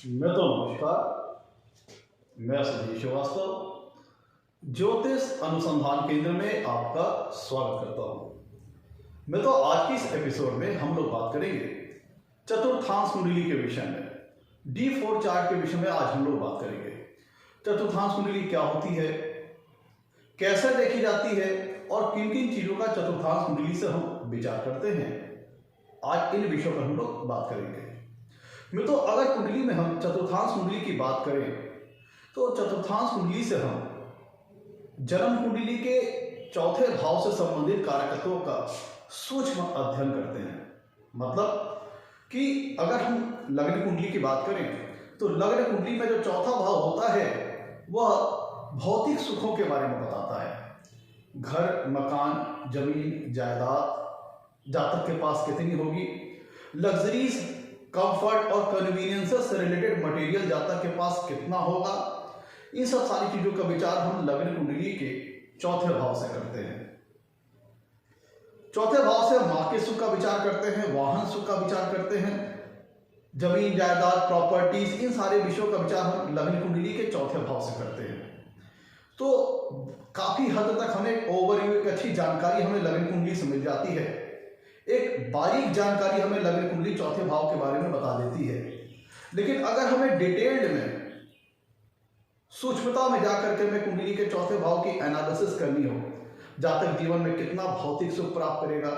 नमस्कार, मैं सुधीर श्रीवास्तव ज्योतिष अनुसंधान केंद्र में आपका स्वागत करता हूं। तो आज की इस एपिसोड में हम लोग बात करेंगे चतुर्थांश कुंडली के विषय में। D4 चार्ट के विषय में आज हम लोग बात करेंगे। चतुर्थांश कुंडली क्या होती है, कैसे देखी जाती है और किन किन चीजों का चतुर्थांश कुंडली से हम विचार करते हैं, आज इन विषयों पर हम लोग बात करेंगे। तो अगर कुंडली में हम चतुर्थांश कुंडली की बात करें तो चतुर्थांश कुंडली से हम जन्म कुंडली के चौथे भाव से संबंधित कारकत्वों का सूक्ष्म अध्ययन करते हैं। मतलब कि अगर हम लग्न कुंडली की बात करें तो लग्न कुंडली में जो चौथा भाव होता है वह भौतिक सुखों के बारे में बताता है। घर, मकान, जमीन, जायदाद जातक के पास कितनी होगी, लग्जरीज, कंफर्ट और कन्वीनियंसेस से रिलेटेड मटेरियल जातक के पास कितना होगा, इन सब सारी चीजों का विचार हम लग्न कुंडली के चौथे भाव से करते हैं। चौथे भाव से मां के सुख का विचार करते हैं, वाहन सुख का विचार करते हैं, जमीन, जायदाद, प्रॉपर्टीज, इन सारे विषयों का विचार हम लग्न कुंडली के चौथे भाव से करते हैं। तो काफी हद तक हमें ओवरव्यू, एक अच्छी जानकारी हमें लग्न कुंडली से मिल जाती है। एक बारीक जानकारी हमें लग्न कुंडली चौथे भाव के बारे में बता देती है। लेकिन अगर हमें डिटेल्ड में, सूक्ष्मता में जाकर के हमें कुंडली के चौथे भाव की एनालिसिस करनी हो, जातक जीवन में कितना भौतिक सुख प्राप्त करेगा,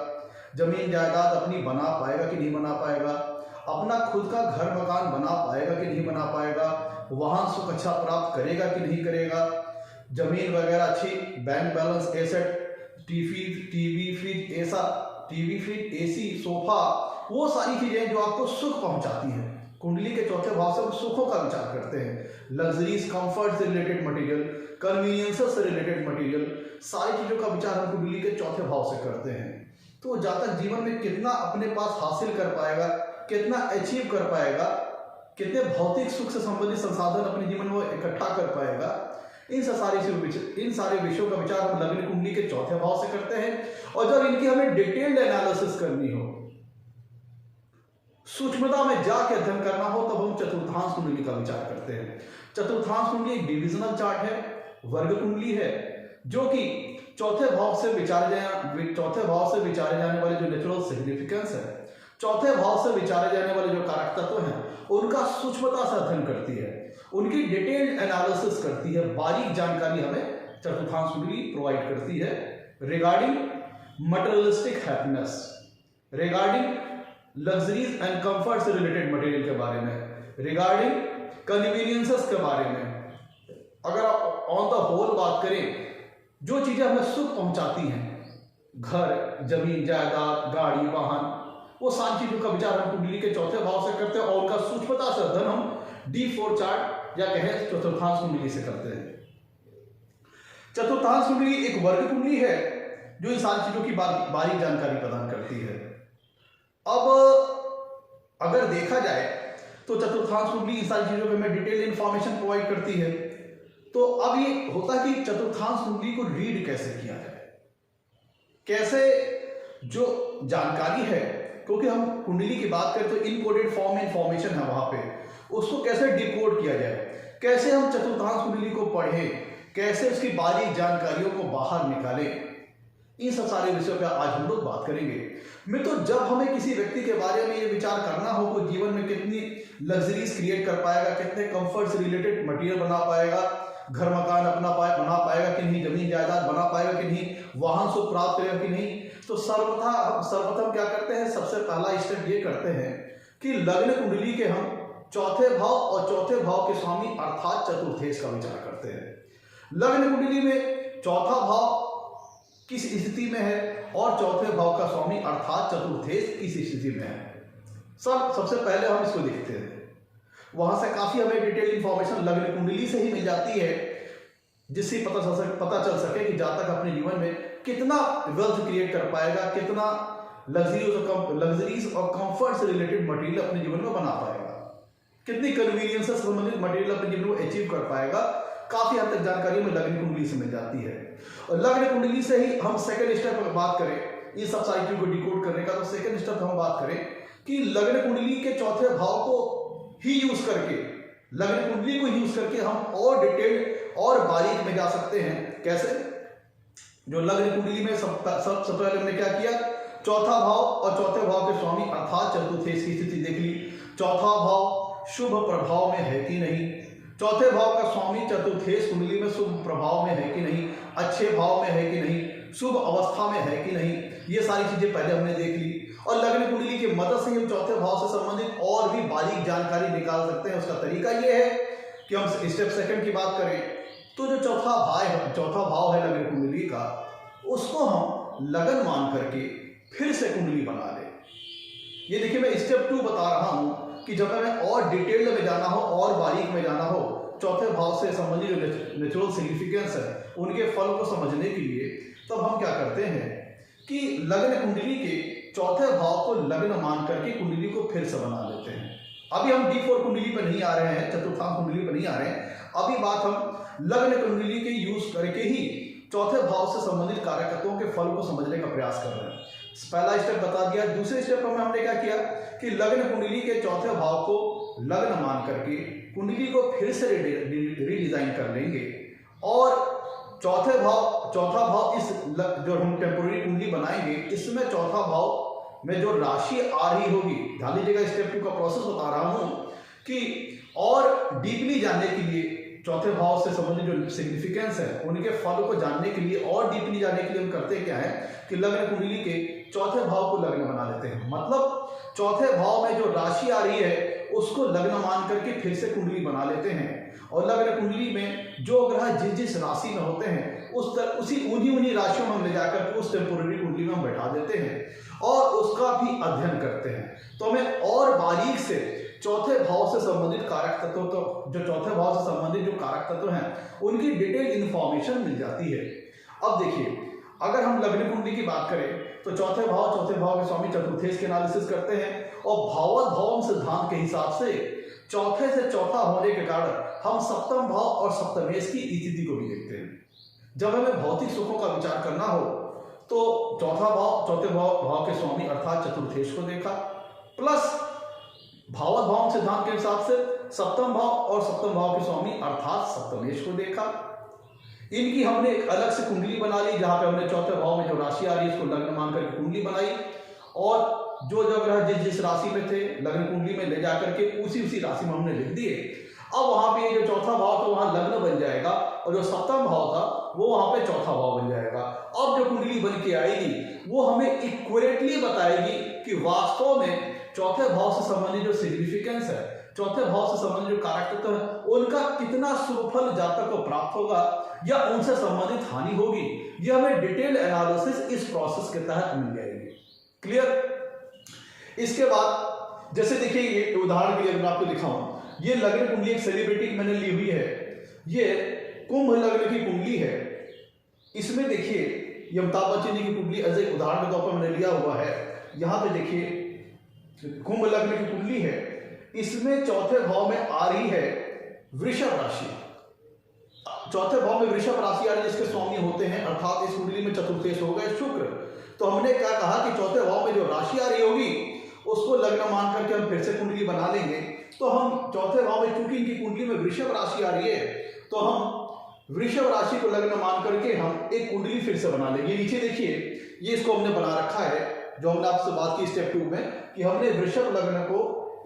जमीन जायदाद अपनी बना पाएगा कि नहीं बना पाएगा, अपना खुद का घर मकान बना पाएगा कि नहीं बना पाएगा, वाहन सुख अच्छा प्राप्त करेगा कि नहीं करेगा, जमीन वगैरह अच्छी, bank balance, asset, TV fridge, AC, sofa, वो सारी चीजें जो आपको सुख पहुंचाती हैं। कुंडली के चौथे भाव से हम सुखों का विचार करते हैं। लग्जरीज, कंफर्ट से रिलेटेड मटेरियल, कन्वीनियंसेस से रिलेटेड मटेरियल, सारी चीजों का विचार हम कुंडली के चौथे भाव से करते हैं। तो जातक जीवन में कितना अपने पास हासिल कर पाएगा, कितना अचीव कर पाएगा, कितने भौतिक सुख से संबंधित संसाधन अपने जीवन में इकट्ठा कर पाएगा, इन सारे विषयों का विचार हम लग्न कुंडली के चौथे भाव से करते हैं। और जब इनकी हमें डिटेल्ड एनालिसिस करनी हो, सूक्ष्मता में जाके अध्ययन करना हो, तब हम चतुर्थांश कुंडली का विचार करते हैं। चतुर्थांश कुंडली एक डिविजनल चार्ट है, वर्ग कुंडली है, जो कि चौथे भाव से विचारे जाने वाले जो नेचुरल सिग्निफिकेंस है, चौथे भाव से विचारे जाने वाले जो कारक तत्व हैं, उनका सूक्ष्मता से अध्ययन करती है, उनकी डिटेल्ड एनालिसिस करती है। बारीक जानकारी हमें चतुर्थांश कुंडली प्रोवाइड करती है regarding materialistic happiness, regarding luxuries and comfort से रिलेटेड मटेरियल के बारे में, रिगार्डिंग कन्वीनियंसेस के बारे में। अगर आप ऑन द होल बात करें, जो चीजें हमें सुख पहुंचाती हैं, घर, जमीन, जायदाद, गाड़ी, वाहन, वो सारी चीजों का विचार हम कुंडली के चौथे भाव से करते हैं और उनका सूक्ष्मता से अध्ययन हम D4 चार्ट या कहें चतुर्थांश कुंडली से करते हैं। चतुर्थांश कुंडली एक वर्ग कुंडली है जो इन सारी चीजों की बारीक जानकारी प्रदान करती है। अब अगर देखा जाए तो चतुर्थांश कुंडली इन सारी चीजों में डिटेल इंफॉर्मेशन प्रोवाइड करती है। तो अब ये होता है कि चतुर्थांश कुंडली को रीड कैसे किया जाए, कैसे जो जानकारी है, क्योंकि हम कुंडली की बात करें तो इनकोडेड फॉर्म में इंफॉर्मेशन है, वहां पे उसको कैसे डिकोड किया जाए, कैसे हम चतुर्थांश कुंडली को पढ़ें, कैसे उसकी बारीक जानकारियों को बाहर निकालें, इन सब सारे विषयों पर आज हम लोग बात करेंगे। तो जब हमें किसी व्यक्ति के बारे में ये विचार करना हो कि जीवन में कितनी लग्जरीज क्रिएट कर पाएगा, कितने कंफर्ट से रिलेटेड मटेरियल बना पाएगा, घर मकान अपना बना पाएगा कि नहीं, जमीन जायदाद बना पाएगा कि नहीं, वाहन सुख प्राप्त करेगा कि नहीं, तो सर्वप्रथम क्या करते हैं, सबसे पहला स्टेप ये करते हैं कि लग्न कुंडली के हम चौथे भाव और चौथे भाव के स्वामी अर्थात चतुर्थेश का विचार करते हैं। लग्न कुंडली में चौथा भाव किस स्थिति में है और चौथे भाव का स्वामी अर्थात चतुर्थेश किस स्थिति में है, सबसे पहले हम इसको देखते हैं। वहां से काफी हमें डिटेल इंफॉर्मेशन लग्न कुंडली से ही मिल जाती है, जिससे पता चल सके कि जातक अपने जीवन में कितना वेल्थ क्रिएट कर पाएगा, कितना लग्जरीज और कंफर्ट से रिलेटेड मटेरियल अपने जीवन में बना पाएगा, कितनी कन्वीनियंस से संबंधित मटेरियल अपने जीवन में अचीव कर पाएगा। काफी हद तक जानकारी में लग्न कुंडली से मिल जाती है। और लग्न कुंडली से ही हम सेकंड स्टेप पर बात करें इस सब सारी चीजों को डिकोड करने का, तो सेकंड स्टेप हम बात करें कि लग्न कुंडली के चौथे भाव को ही यूज करके लग्न कुंडली को यूज करके हम और डिटेल और बारीक में जा सकते हैं। कैसे? जो लग्न कुंडली में सबसे पहले हमने क्या किया, चौथा भाव और चौथे भाव के स्वामी अर्थात चतुर्थेश की स्थिति देख ली। चौथा भाव शुभ प्रभाव में है कि नहीं, चौथे भाव का स्वामी चतुर्थेश कुंडली में शुभ प्रभाव में है कि नहीं, अच्छे भाव में है कि नहीं, शुभ अवस्था में है कि नहीं, ये सारी चीजें पहले हमने देख ली। और लग्न कुंडली की मदद से हम चौथे भाव से संबंधित और भी बारीक जानकारी निकाल सकते हैं। उसका तरीका ये है कि हम स्टेप सेकंड की बात करें तो जो चौथा भाव है लग्न कुंडली का, उसको हम लगन मान करके फिर से कुंडली बना लें। ये देखिए मैं स्टेप 2 बता रहा हूं कि जब हमें और डिटेल में जाना हो और बारीक में जाना हो, चौथे भाव से संबंधित जो नेचुरल सिग्निफिकेंस है उनके फल को समझने के लिए, तब हम क्या करते हैं कि लग्न कुंडली के चौथे भाव को लग्न मान करके कुंडली को फिर से बना लेते हैं। अभी हम D4 कुंडली पर नहीं आ रहे हैं, चतुर्थांश कुंडली पर नहीं आ रहे हैं, अभी बात हम लग्न कुंडली के यूज करके ही चौथे भाव से संबंधित कारकत्वों के फल को समझने का प्रयास कर रहे हैं। पहला स्टेप बता दिया। दूसरे स्टेप में हमने क्या किया कि लग्न कुंडली के चौथे भाव को लग्न मान करके कुंडली को फिर से रीडिजाइन कर लेंगे और चौथा भाव इस जो हम टेम्पोररी कुंडली बनाएंगे, इसमें चौथा भाव में जो राशि आ रही होगी, ध्यान दीजिएगा स्टेप 2 का प्रोसेस बता रहा हूं कि और डीपली जानने के लिए चौथे भाव से संबंधित जो सिग्निफिकेंस है उनके फल को जानने के लिए और डीपली जानने के लिए हम करते क्या है कि लग्न कुंडली के चौथे भाव को लग्न बना लेते हैं। मतलब चौथे भाव में जो राशि आ रही है उसको लग्न मान करके फिर से कुंडली बना लेते हैं और लग्न कुंडली में जो ग्रह जिस राशि में होते हैं उन्हीं राशियों में हम ले जाकर उस टेम्पोररी कुंडली में हम बैठा देते हैं और उसका भी अध्ययन करते हैं। तो हमें और बारीक से चौथे भाव से संबंधित कारक तत्व, तो जो चौथे भाव से संबंधित जो कारक तत्व हैं उनकी डिटेल इंफॉर्मेशन मिल जाती है। अब देखिए, अगर हम लग्न कुंडली की बात करें तो चौथे भाव के स्वामी चतुर्थेश के एनालिसिस करते हैं और भाववत भवम सिद्धांत के हिसाब से चौथे से चौथा होने के कारण हम सप्तम भाव और सप्तमेश की स्थिति को भी देखते हैं। जब हमें भौतिक सुखों का विचार करना हो तो चौथे भाव के स्वामी अर्थात चतुर्थेश को देखा, प्लस भाववत भवम सिद्धांत के हिसाब से सप्तम भाव और सप्तम भाव के स्वामी अर्थात सप्तमेश को देखा। इनकी हमने एक अलग से कुंडली बना ली जहां पे हमने चौथे भाव में जो राशि आ रही है इसको लग्न मान करके कुंडली बनाई और जो ग्रह जिस राशि में थे लग्न कुंडली में ले जाकर के उसी राशि में हमने लिख दिए। अब वहां पे जो चौथा भाव था वहां लग्न बन जाएगा और जो सप्तम भाव था वो वहां पे चौथा भाव बन जाएगा। अब जो कुंडली बन के आएगी वो हमें इक्वेटली बताएगी कि वास्तव में चौथे भाव से संबंधित जो सिग्निफिकेंस है, चौथे भाव से संबंधित जो कारक तत्व है उनका कितना शुभफल जातक को प्राप्त होगा या उनसे संबंधित हानि होगी, यह हमें डिटेल एनालिसिस इस प्रोसेस के तहत मिल जाएगी। क्लियर? इसके बाद जैसे देखिए ये उदाहरण के लिए मैं आपको दिखाऊं, ये लग्न कुंडली एक सेलिब्रिटी की मैंने ली हुई है, ये कुंभ लग्न की कुंडली है। इसमें देखिए ये अमिताभ बच्चन जी की कुंडली एज ए उदाहरण के तौर पर मैंने लिया हुआ है। यहाँ पे देखिए कुंभ लग्न की कुंडली है, इसमें चौथे भाव में आ रही है वृषभ राशि। चौथे भाव में वृषभ राशि आ रही है जिसके स्वामी होते हैं अर्थात इस कुंडली में चतुर्थेश हो गए शुक्र। तो हमने क्या कहा कि चौथे भाव में जो राशि आ रही होगी उसको लग्न मान करके हम फिर से कुंडली बना लेंगे। तो हम चौथे भाव में चूंकि इनकी कुंडली में वृषभ राशि आ रही है तो हम वृषभ राशि को लग्न मान करके हम एक कुंडली फिर से बना लेंगे। नीचे देखिए ये इसको हमने बना रखा है जो हमने आपसे बात की स्टेप 2 में कि हमने वृषभ लग्न को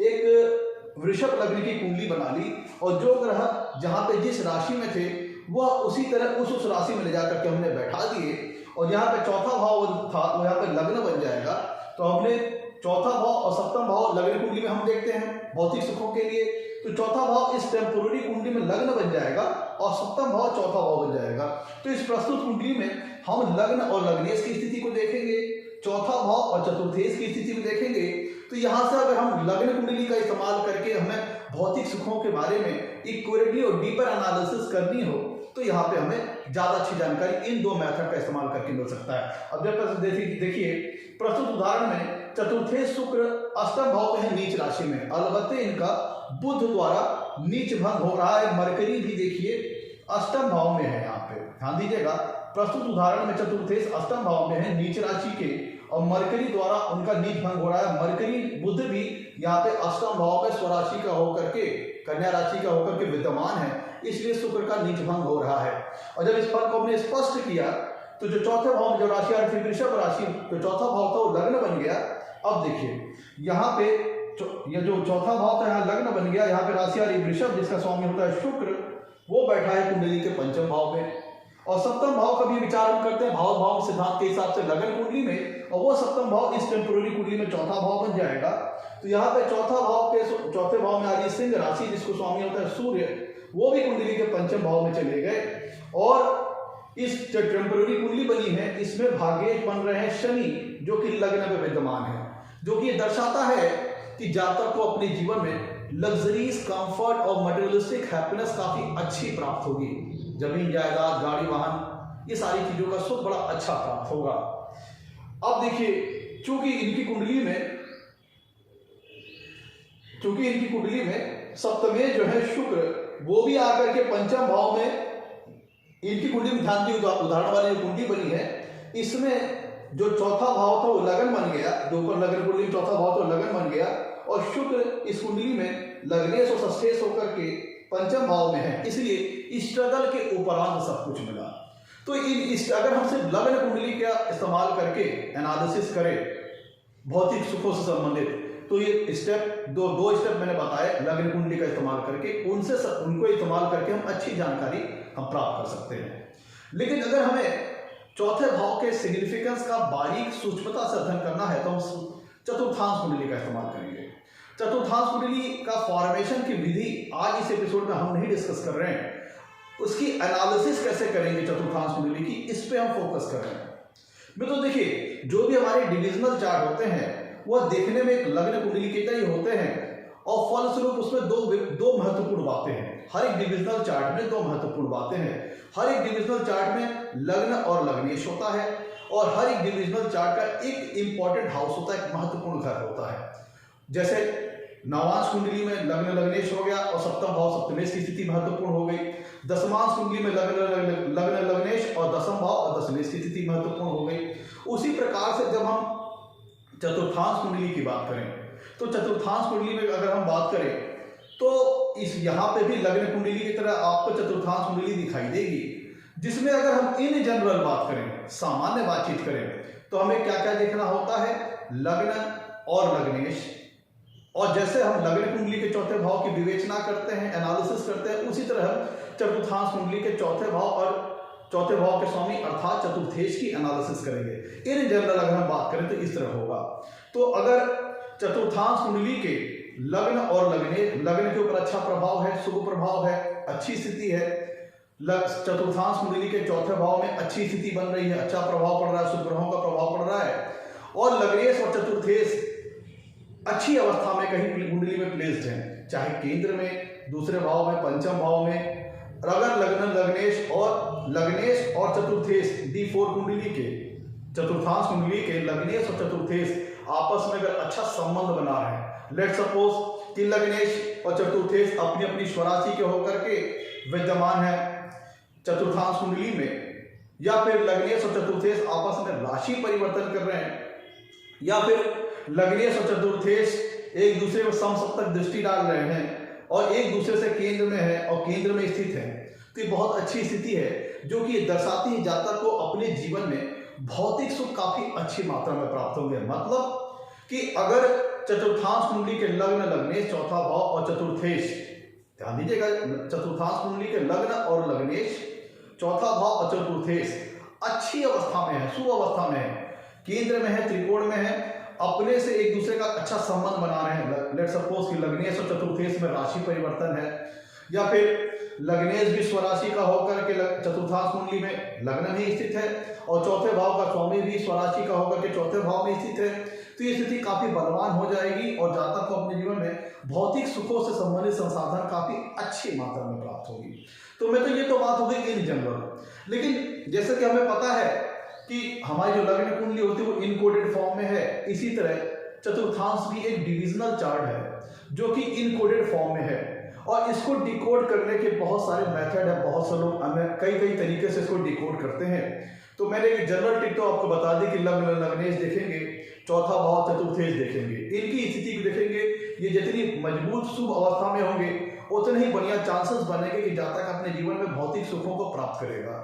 एक वृषभ लग्न की कुंडली बना ली और जो ग्रह जहां पे जिस राशि में थे वह उसी तरह उस राशि में ले जाकर के हमने बैठा दिए और यहाँ पे चौथा भाव था वो यहाँ पे लग्न बन जाएगा। तो हमने चौथा भाव और सप्तम भाव लग्न कुंडली में हम देखते हैं भौतिक सुखों के लिए, तो चौथा भाव इस टेम्पोररी कुंडली में लग्न बन जाएगा और सप्तम भाव चौथा भाव बन जाएगा। तो इस प्रस्तुत कुंडली में हम लग्न और लग्नेश की स्थिति को देखेंगे, चौथा भाव और चतुर्थेश की स्थिति को देखेंगे। तो यहाँ से अगर हम लग्न कुंडली का इस्तेमाल करके हमें भौतिक सुखों के बारे में इक्वेटली और डीपर एनालिसिस करनी हो तो यहाँ पे हमें ज्यादा अच्छी जानकारी इन दो मेथड का इस्तेमाल करके मिल सकता है। अब जब देखिए प्रस्तुत उदाहरण में चतुर्थेश शुक्र अष्टम भाव में है नीच राशि में, अलबत्ते इनका बुध द्वारा नीच भंग हो रहा है। मरकरी भी देखिए अष्टम भाव में है, यहाँ पे ध्यान दीजिएगा। प्रस्तुत उदाहरण में चतुर्थेश अष्टम भाव में है नीच राशि के और मरकरी द्वारा उनका नीच भंग हो रहा है। मरकरी बुध भी यहाँ पे अष्टम भाव में स्वराशि का होकर के, कन्या राशि का होकर के विद्यमान है, इसलिए शुक्र का नीच भंग हो रहा है। और जब इस फल को हमने स्पष्ट किया तो जो चौथे भाव में जो राशि आ रही थी वृषभ राशि, जो चौथा भाव था वो लग्न बन गया। अब देखिए यहाँ पे ये जो चौथा भाव था यहाँ लग्न बन गया, यहाँ पे राशि आ रही वृषभ जिसका स्वामी होता है शुक्र, वो बैठा है कुंडली के पंचम भाव में। और सप्तम भाव का भी विचार हम करते हैं भाव सिद्धांत के हिसाब से लगन कुंडली में, और वो सप्तम भाव इस टेम्पोररी कुंडली में चौथा भाव बन जाएगा। तो यहाँ पे चौथा भाव के चौथे भाव में आ रही सिंह राशि जिसको स्वामी होता है सूर्य, वो भी कुंडली के पंचम भाव में चले गए। और इस जो टेम्पोररी कुंडली बनी है इसमें भाग्येश बन रहे हैं शनि जो कि लग्न में विद्यमान है, जो कि ये दर्शाता है कि जातक को अपने जीवन में लग्जरीज, कंफर्ट और मटेरियलिस्टिक हैप्पीनेस काफी अच्छी प्राप्त होगी। जमीन, जायदाद, गाड़ी, वाहन, ये सारी चीजों का सुख बड़ा अच्छा प्राप्त होगा। अब देखिए चूंकि इनकी कुंडली में सप्तमे जो है शुक्र, वो भी आकर के पंचम भाव में, इनकी कुंडली में ध्यान दी उदाहरण वाली जो कुंडली बनी है इसमें जो चौथा भाव था वो लगन बन गया, जो ऊपर लगन कुंडली में चौथा भाव था लगन बन गया, और शुक्र इस कुंडली में लग्नेश और षष्ठेश होकर के पंचम भाव में है, इसलिए स्ट्रगल के उपरांत सब कुछ मिला। तो अगर हम सिर्फ लग्न कुंडली का इस्तेमाल करके एनालिसिस करें भौतिक सुखों से संबंधित, तो ये स्टेप दो स्टेप मैंने बताए लग्न कुंडली का इस्तेमाल करके, उनको इस्तेमाल करके हम अच्छी जानकारी हम प्राप्त कर सकते हैं। लेकिन अगर हमें चौथे भाव के सिग्निफिकेंस का बारीक सूक्ष्मता से अध्ययन करना है तो हम चतुर्थांश कुंडली का इस्तेमाल करेंगे। चतुर्थांश कुंडली का फॉर्मेशन की विधि आज इस एपिसोड में हम नहीं डिस्कस कर रहे हैं, उसकी एनालिसिस कैसे करेंगे चतुर्थांश कुंडली की, इस पे हम फोकस कर रहे हैं। तो देखिए जो भी हमारे डिविजनल चार्ट होते हैं वह देखने में एक लग्न कुंडली के तरह होते हैं, और फलस्वरूप उसमें दो महत्वपूर्ण बातें हैं। हर एक डिविजनल चार्ट में दो महत्वपूर्ण बातें हैं। हर एक डिविजनल चार्ट में लग्न और लग्नेश होता है, और हर एक डिविजनल चार्ट का एक इंपॉर्टेंट हाउस होता है, एक महत्वपूर्ण घर होता है। जैसे नवांश कुंडली में लग्न लग्नेश हो गया और सप्तम भाव सप्तमेश की स्थिति महत्वपूर्ण हो गई। दशमांश कुंडली में लग्न लग्नेश और दशम भाव और दशमेश की स्थिति महत्वपूर्ण हो गई। उसी प्रकार से जब हम चतुर्थांश कुंडली की बात करें तो चतुर्थांश कुंडली में अगर हम बात करें तो इस यहाँ पे भी लग्न कुंडली की तरह आपको चतुर्थांश कुंडली दिखाई देगी, जिसमें अगर हम इन जनरल बात करें, सामान्य बातचीत करें, तो हमें क्या क्या देखना होता है, लग्न और लग्नेश। और जैसे हम लग्न कुंडली के चौथे भाव की विवेचना करते हैं, एनालिसिस करते हैं, उसी तरह हम चतुर्थांश कुंडली के चौथे भाव और चौथे भाव के स्वामी अर्थात चतुर्थेश की एनालिसिस करेंगे। इन जनरल अगर हम बात करें तो इस तरह होगा। तो अगर चतुर्थांश कुंडली के लग्न और लग्न के ऊपर अच्छा प्रभाव है, शुभ प्रभाव है, अच्छी स्थिति है, चतुर्थांश कुंडली के चौथे भाव में अच्छी स्थिति बन रही है, अच्छा प्रभाव पड़ रहा है, शुभ ग्रहों का प्रभाव पड़ रहा है, और लग्नेश और चतुर्थेश अच्छी अवस्था में कहीं कुंडली में प्लेस्ड है, चाहे केंद्र में, दूसरे भाव में, पंचम भाव में। अगर लग्नेश और चतुर्थेश D4 कुंडली के, चतुर्थांश कुंडली के लग्नेश और चतुर्थेश आपस में अगर अच्छा संबंध बना रहे हैं, लेट सपोज कि लग्नेश और चतुर्थेश अपनी अपनी स्वराशि के होकर के विद्यमान है चतुर्थांश कुंडली में, या फिर लग्नेश और चतुर्थेश आपस में राशि परिवर्तन कर रहे हैं, या फिर लग्नेश और चतुर्थेश एक दूसरे को समसप्तक दृष्टि डाल रहे हैं और एक दूसरे से केंद्र में है और केंद्र में स्थित है, तो ये बहुत अच्छी स्थिति है जो कि दर्शाती है जातक को अपने जीवन में भौतिक सुख काफी अच्छी मात्रा में प्राप्त होंगे। मतलब कि अगर चतुर्थांश कुंडली के लग्न लग्नेश चौथा भाव और चतुर्थेश, ध्यान दीजिएगा, चतुर्थांश कुंडली के लग्न और लग्नेश चौथा भाव और चतुर्थेश अच्छी अवस्था में है, शुभ अवस्था में है, केंद्र में है, त्रिकोण में है, अपने से एक दूसरे का अच्छा संबंध बना रहे हैं। लेट सपोज कि लग्नेश और चतुर्थेश में राशि परिवर्तन है, या फिर लग्नेश भी स्वराशि का होकर के चतुर्थांश कुंडली में लग्न में स्थित है और चौथे भाव का स्वामी भी स्वराशि का होकर के चौथे भाव में स्थित है, तो ये स्थिति काफी बलवान हो जाएगी और जातक को अपने जीवन में भौतिक सुखों से संबंधित संसाधन काफी अच्छी मात्रा में प्राप्त होगी। तो मैं तो ये तो बात हो गई इन जनरल। लेकिन जैसे कि हमें पता है कि हमारी जो लग्न कुंडली होती है वो इनकोडेड फॉर्म में है, इसी तरह चतुर्थांश भी एक डिविजनल चार्ट है जो कि इनकोडेड फॉर्म में है, और इसको डिकोड करने के बहुत सारे मेथड है, बहुत से लोग कई तरीके से इसको डिकोड करते हैं। तो मैंने एक जनरल टिप तो आपको बता दी कि लग्न लग्नेश देखेंगे, चौथा भाव चतुर्थेश देखेंगे, इनकी स्थिति को देखेंगे ये जितनी मजबूत शुभ अवस्था में होंगे उतने ही बढ़िया चांसेस बनेंगे कि जातक अपने जीवन में भौतिक सुखों को प्राप्त करेगा।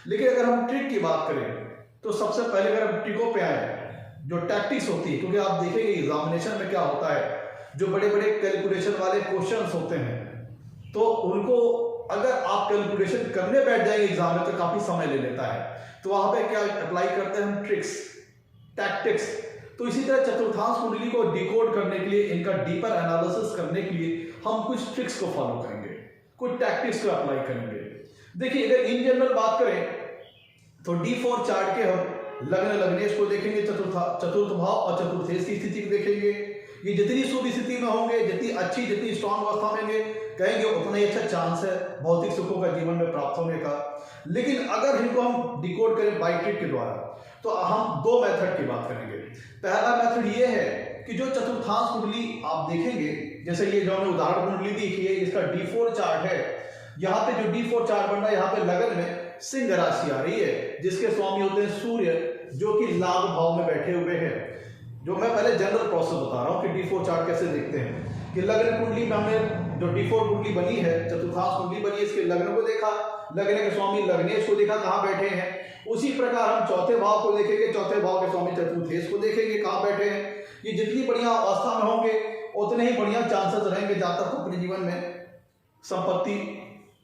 लेकिन अगर हम ट्रिक की बात करें तो सबसे पहले अगर हम ट्रिकों पे आए, जो टैक्टिक्स होती है, क्योंकि आप देखेंगे एग्जामिनेशन में क्या होता है, जो बड़े बड़े कैलकुलेशन वाले क्वेश्चंस होते हैं तो उनको अगर आप कैलकुलेशन करने बैठ जाएंगे एग्जाम में तो काफी समय ले लेता है। तो वहां पे क्या अप्लाई करते हैं हम, ट्रिक्स, टैक्टिक्स। तो इसी तरह चतुर्थांश कुंडली को डिकोड करने के लिए, इनका डीपर एनालिसिस करने के लिए हम कुछ ट्रिक्स को फॉलो करेंगे, कुछ टैक्टिक्स को अप्लाई करेंगे। देखिए अगर इन जनरल बात करें तो D4 चार्ट के हम लग्न लग्नेश को देखेंगे, चतुर्थ भाव और चतुर्थेश की स्थिति को देखेंगे। ये जितनी शुभ स्थिति में होंगे, जितनी अच्छी, जितनी स्ट्रांग अवस्था में होंगे, कहेंगे उतना ही अच्छा चांस है भौतिक सुखों का जीवन में प्राप्त होने का। लेकिन अगर इनको हम डिकोड करें बाय ट्रिक के द्वारा तो हम दो मेथड की बात करेंगे। पहला मेथड ये है कि जो चतुर्थांश कुंडली आप देखेंगे, जैसे ये जो हमने उदाहरण कुंडली देखी है, इसका D4 चार्ट है। यहाँ पे जो D4 चार्ट बन रहा है, यहाँ पे लगन में सिंह राशि आ रही है जिसके स्वामी होते हैं सूर्य, जो कि लाभ भाव में बैठे हुए हैं। जो मैं पहले जनरल प्रोसेस बता रहा हूँ कि D4 चार्ट कैसे देखते हैं कि लग्न कुंडली में हमने जो D4 कुंडली बनी है, चतुर्थांश कुंडली बनी है, इसके लग्न को देखा, लग्न के स्वामी लग्नेश को देखा कहाँ बैठे हैं। उसी प्रकार हम चौथे भाव को देखेंगे, चौथे भाव के स्वामी चतुर्थेश को देखेंगे कहाँ बैठे हैं। ये जितनी बढ़िया अवस्था में होंगे उतने ही बढ़िया चांसेस रहेंगे जातक को अपने जीवन में संपत्ति,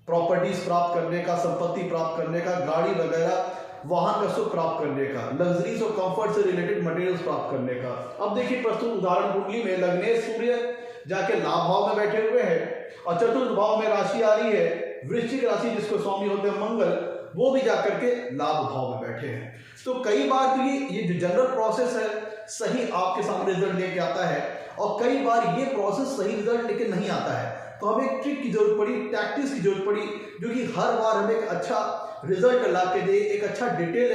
प्रॉपर्टीज प्राप्त करने का, संपत्ति प्राप्त करने का, गाड़ी वगैरह, वाहन का सुख प्राप्त करने का, लग्जरीज और कंफर्ट से रिलेटेड मटेरियल्स प्राप्त करने का। अब देखिए प्रस्तुत उदाहरण कुंडली में लग्नेश सूर्य जाके लाभ भाव में बैठे हुए हैं और चतुर्थ भाव में राशि आ रही है वृश्चिक राशि, जिसको स्वामी होते हैं मंगल, वो भी जाकर के लाभ भाव में बैठे हैं। तो कई बार तो ये जो जनरल प्रोसेस है सही आपके सामने रिजल्ट लेके आता है और कई बार ये प्रोसेस सही रिजल्ट लेके नहीं आता है। तो हमें एक ट्रिक की जरूरत पड़ी, टैक्टिक्स की जरूरत पड़ी, जो कि हर बार हमें एक अच्छा रिजल्ट ला के दे, एक अच्छा डिटेल